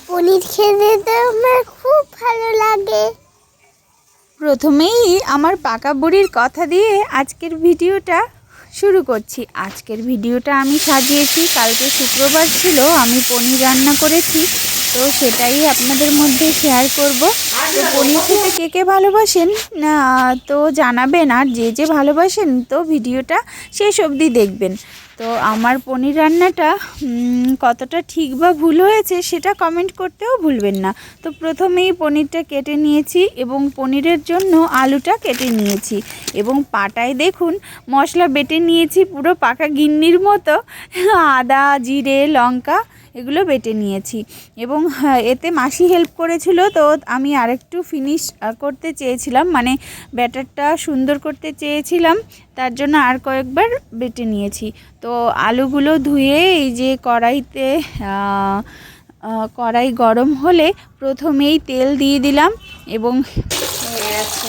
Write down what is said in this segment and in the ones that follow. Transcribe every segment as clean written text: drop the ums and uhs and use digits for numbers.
পনির খেতে তো আমার খুব ভালো লাগে। প্রথমেই আমার পাকা বুড়ির কথা দিয়ে আজকের ভিডিওটা শুরু করছি। আজকের ভিডিওটা আমি সাজিয়েছি, কালকে শুক্রবার ছিল, আমি পনির রান্না করেছি, তো সেটাই আপনাদের মধ্যে শেয়ার করব। তো পনির খেতে কে কে ভালোবাসেন না তো জানাবেন, আর যে যে ভালোবাসেন তো ভিডিওটা শেষ অবধি দেখবেন। তো আমার পনির রান্নাটা কতটা ঠিক বা ভুল হয়েছে সেটা কমেন্ট করতেও ভুলবেন না। তো প্রথমেই পনিরটা কেটে নিয়েছি এবং পনিরের জন্য আলুটা কেটে নিয়েছি এবং পাটায় দেখুন মশলা বেটে নিয়েছি পুরো পাকা গিন্নির মতো। আদা, জিরে, লঙ্কা এগুলো বেটে নিয়েছি এবং এতে মাসি হেল্প করেছিল, তো আমি আরেকটু ফিনিশ করতে চেয়েছিলাম, মানে ব্যাটারটা সুন্দর করতে চেয়েছিলাম, তার জন্য আর কয়েকবার বেটে নিয়েছি। তো আলুগুলো ধুয়ে এই যে কড়াইতে কড়াই গরম হলে প্রথমেই তেল দিয়ে দিলাম এবং হয়ে গেছে।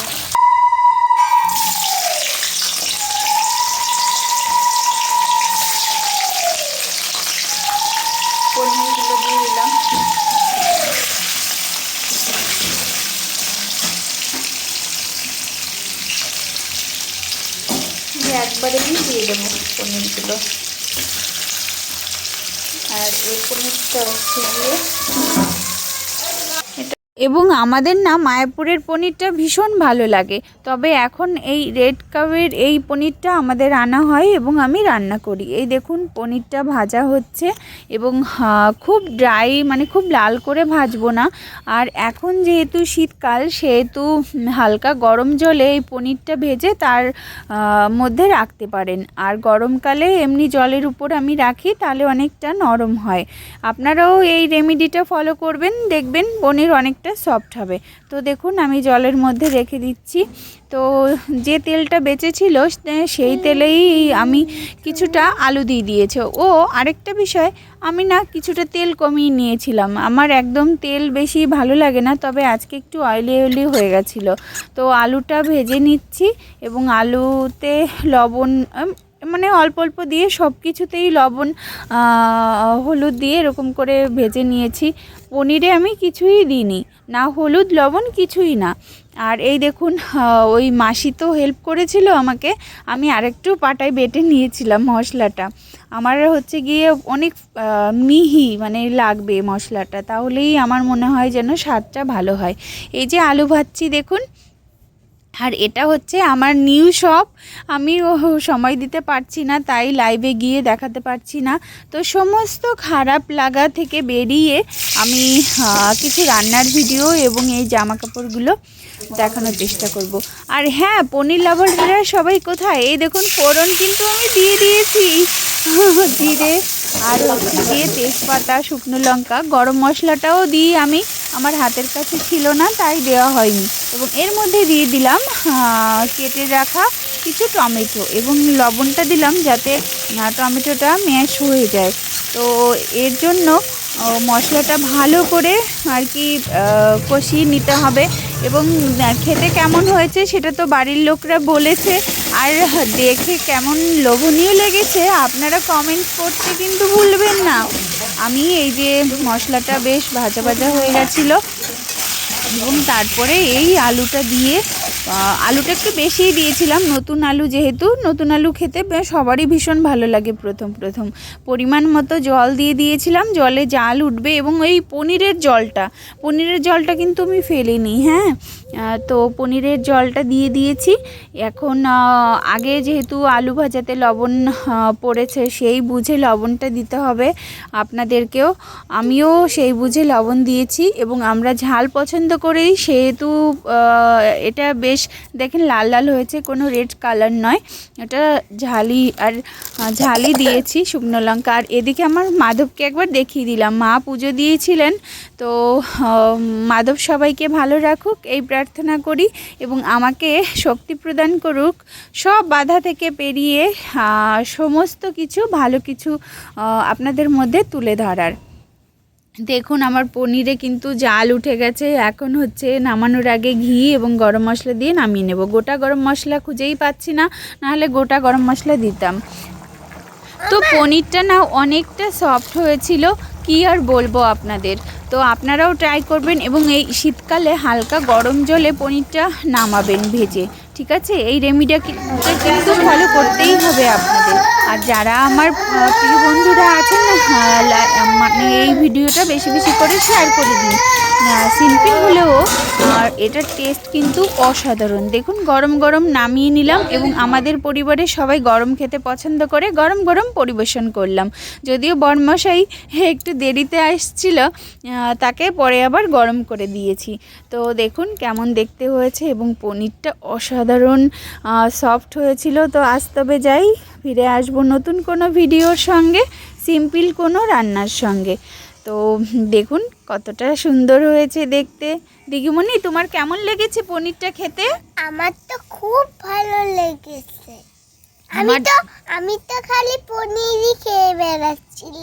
পনিরগুলো দিয়ে দিলাম। একবারেই দিয়ে দেবো পনিরগুলো। আর এই পনিরটা হচ্ছে গিয়ে এবং আমাদের না মায়াপুরের পনিরটা ভীষণ ভালো লাগে, তবে এখন এই রেড কাউয়ের এই পনিরটা আমাদের আনা হয় এবং আমি রান্না করি। এই দেখুন পনিরটা ভাজা হচ্ছে এবং খুব ড্রাই, মানে খুব লাল করে ভাজবো না। আর এখন যেহেতু শীতকাল সেহেতু হালকা গরম জলে এই পনিরটা ভেজে তার মধ্যে রাখতে পারেন। আর গরমকালে এমনি জলের উপর আমি রাখি, তাহলে অনেকটা নরম হয়। আপনারাও এই রেমেডিটা ফলো করবেন, দেখবেন পনির অনেকটা সফট হবে। তো দেখুন আমি জলের মধ্যে রেখে দিচ্ছি। তো যে তেলটা বেঁচেছিল সেই তেলেই আমি কিছুটা আলু দিয়ে দিয়েছি। ও আরেকটা বিষয়, আমি না কিছুটা তেল কমিয়ে নিয়েছিলাম, আমার একদম তেল বেশি ভালো লাগে না, তবে আজকে একটু অয়েলি অয়েলি হয়ে গেছিলো। তো আলুটা ভেজে নিচ্ছি এবং আলুতে লবণ, মানে অল্প অল্প দিয়ে সব কিছুতেই লবণ হলুদ দিয়ে এরকম করে ভেজে নিয়েছি। পনিরে আমি কিছুই দিইনি, না হলুদ লবণ কিছুই না। আর এই দেখুন ওই মাসি তো হেল্প করেছিল আমাকে, আমি আরেকটু পাটায় বেটে নিয়েছিলাম মশলাটা। আমার হচ্ছে গিয়ে অনেক মিহি মানে লাগবে মশলাটা, তাহলেই আমার মনে হয় যেন স্বাদটা ভালো হয়। এই যে আলু ভাজছি দেখুন, আর এটা হচ্ছে আমার নিউ শপ, আমি সময় দিতে পারছি না তাই লাইভে গিয়ে দেখাতে পারছি না। তো সমস্ত খারাপ লাগা থেকে বেরিয়ে আমি কিছু রান্নার ভিডিও এবং এই জামা কাপড়গুলো দেখানোর চেষ্টা করব। আর হ্যাঁ, পনির লাভাররা সবাই কোথায়, এই দেখুন ফোড়ন কিন্তু আমি দিয়ে দিয়েছি, জিরে আর হচ্ছে দিয়ে তেজপাতা, শুকনো লঙ্কা, গরম মশলাটাও দিই আমি, আমার হাতের কাছে ছিল না তাই দেওয়া হয়নি। এবং এর মধ্যে দিয়ে দিলাম কেটে রাখা কিছু টমেটো এবং লবণটা দিলাম যাতে টমেটোটা ম্যাশ হয়ে যায়। তো এর জন্য মশলাটা ভালো করে আর কি কষিয়ে নিতে হবে। এবং খেতে কেমন হয়েছে সেটা তো বাড়ির লোকরা বলেছে, আর দেখে কেমন লোভনীয় লেগেছে আপনারা কমেন্ট করতে কিন্তু ভুলবেন না। আমি এই যে মশলাটা বেশ ভাজা ভাজা হয়ে গেছিলো এবং তারপরে এই আলুটা দিয়ে, আলুটা একটু বেশিই দিয়েছিলাম, নতুন আলু যেহেতু, নতুন আলু খেতে সবারই ভীষণ ভালো লাগে। প্রথম পরিমাণ মতো জল দিয়ে দিয়েছিলাম, জলে জাল উঠবে এবং এই পনিরের জলটা কিন্তু আমি ফেলিনি। হ্যাঁ, তো পনিরের জলটা দিয়ে দিয়েছি। এখন আগে যেহেতু আলু ভাজাতে লবণ পড়েছে, সেই বুঝে লবণটা দিতে হবে আপনাদেরকেও, আমিও সেই বুঝে লবণ দিয়েছি। এবং আমরা ঝাল পছন্দ করি সেহেতু এটা বেশ দেখেন লাল লাল হয়েছে, কোনো রেড কালার নয়, এটা ঝালই দিয়েছি, শুকনো লঙ্কা। আর এদিকে আমার মাধবকে একবার দেখিয়ে দিলাম, মা পুজো দিয়েছিলেন। তো মাধব সবাইকে ভালো রাখুক এই প্রার্থনা করি এবং আমাকে শক্তি প্রদান করুক সব বাধা থেকে পেরিয়ে সমস্ত কিছু ভালো কিছু আপনাদের মধ্যে তুলে ধরার। দেখুন আমার পনিরে কিন্তু জাল উঠে গেছে। এখন হচ্ছে নামানোর আগে ঘি এবং গরম মশলা দিয়ে নামিয়ে নেব। গোটা গরম মশলা খুঁজেই পাচ্ছি না, নাহলে গোটা গরম মশলা দিতাম। তো পনিরটা না অনেকটা সফট হয়েছিল, কি আর বলবো আপনাদের। তো আপনারাও ট্রাই করবেন এবং এই শীতকালে হালকা গরম জলে পনিরটা নামাবেন ভেজে, ঠিক আছে? এই রেমিডিটা কিন্তু ফলো করতেই হবে আপনাদের। আর যারা আমার প্রিয় বন্ধুরা আছেন না, মানে এই ভিডিওটা বেশি বেশি করে শেয়ার করে দিন। সিম্পল হলেও আর এটার টেস্ট কিন্তু অসাধারণ। দেখুন গরম গরম নামিয়ে নিলাম এবং আমাদের পরিবারে সবাই গরম খেতে পছন্দ করে, গরম গরম পরিবেশন করলাম। যদিও বরমশাই একটু দেরিতে আসছিল, তাকে পরে আবার গরম করে দিয়েছি। তো দেখুন কেমন দেখতে হয়েছে এবং পনিরটা অসাধারণ সফট হয়েছিল। তো আজ তবে যাই, ফিরে আসবো নতুন কোনো ভিডিওর সঙ্গে, সিম্পল কোনো রান্নার সঙ্গে। তো দেখুন কতটা সুন্দর হয়েছে দেখতে। দিদিমণি, তোমার কেমন লেগেছে পনিরটা খেতে? আমার তো খুব ভালো লেগেছে। আমার আমি তো খালি পনিরই খেয়ে বেড়াচ্ছিলাম।